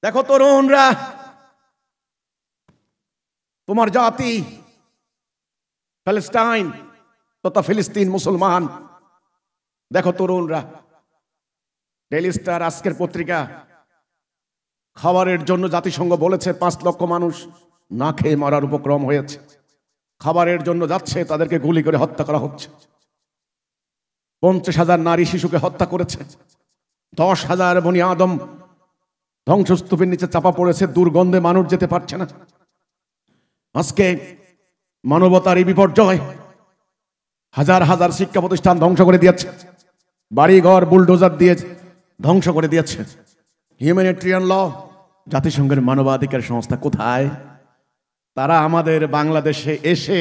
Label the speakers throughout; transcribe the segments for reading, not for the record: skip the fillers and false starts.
Speaker 1: দেখো তরুণরা, তোমার জাতি প্যালেস্টাইন তথা ফিলিস্তিন মুসলমান, দেখো তরুণরা, ডেইলি স্টার আজকের পত্রিকা, খাবারের জন্য জাতিসংঘ বলেছে 5 লক্ষ মানুষ না খেয়ে মারার উপক্রম হয়েছে। খাবারের জন্য যাচ্ছে, তাদেরকে গুলি করে হত্যা করা হচ্ছে। 50,000 নারী শিশুকে হত্যা করেছে। 10,000 বনি আদম ধ্বংসস্তূপের নিচে চাপা পড়েছে, দুর্গন্ধে মানুষ যেতে পারছে না। আজকে মানবতার এই বিপর্যয় হাজার হাজার শিক্ষা প্রতিষ্ঠান ধ্বংস করে দিয়েছে, বাড়িঘর বুলডোজার দিয়ে ধ্বংস করে দিয়েছে। হিউম্যানিটেরিয়ান ল, জাতিসংঘের মানবাধিকার সংস্থা কোথায়? তারা আমাদের বাংলাদেশে এসে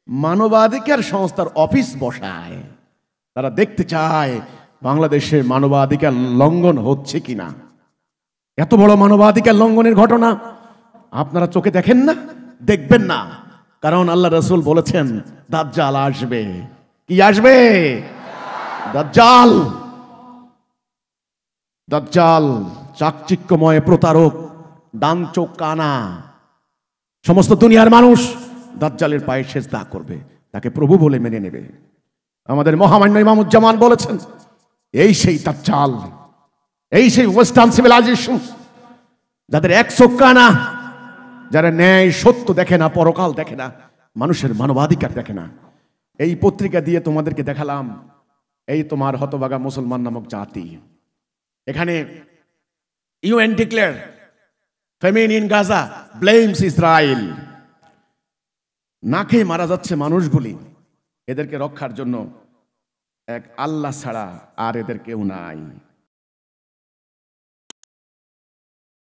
Speaker 1: মানবাধিকার সংস্থার অফিস বসায়। তারা দেখতে চায় বাংলাদেশে মানবাধিকার লঙ্ঘন হচ্ছে কিনা। এত বড় মানবাধিকার লঙ্ঘনের ঘটনা আপনারা চোখে দেখেন না, দেখবেন না, কারণ আল্লাহ রাসূল বলেছেন দাজ্জাল আসবে। কি আসবে? দাজ্জাল। দাজ্জাল চাকচিক্যময় প্রতারক, ডান চোখ কানা। সমস্ত দুনিয়ার মানুষ দাজ্জালের পায়ে সেজদা করবে, তাকে প্রভু বলে মেনে নেবে। আমাদের মহামান্য ইমামুজ্জামান বলেছেন এই সেই দাজ্জাল, এই সেই ওয়েস্টার্ন সিভিলাইজেশন যাদের এক চোখ কানা, যারা ন্যায় সত্য দেখে না, পরকাল দেখে না, মানুষের মানবাধিকার দেখে না। এই পত্রিকা দিয়ে তোমাদেরকে দেখালাম এই তোমার হতভাগা মুসলমান নামক জাতি। এখানে UN declare famine in Gaza blames Israel. না খেয়ে মারা যাচ্ছে মানুষগুলি, এদেরকে রক্ষার জন্য এক আল্লাহ ছাড়া আর এদের কেউ নাই।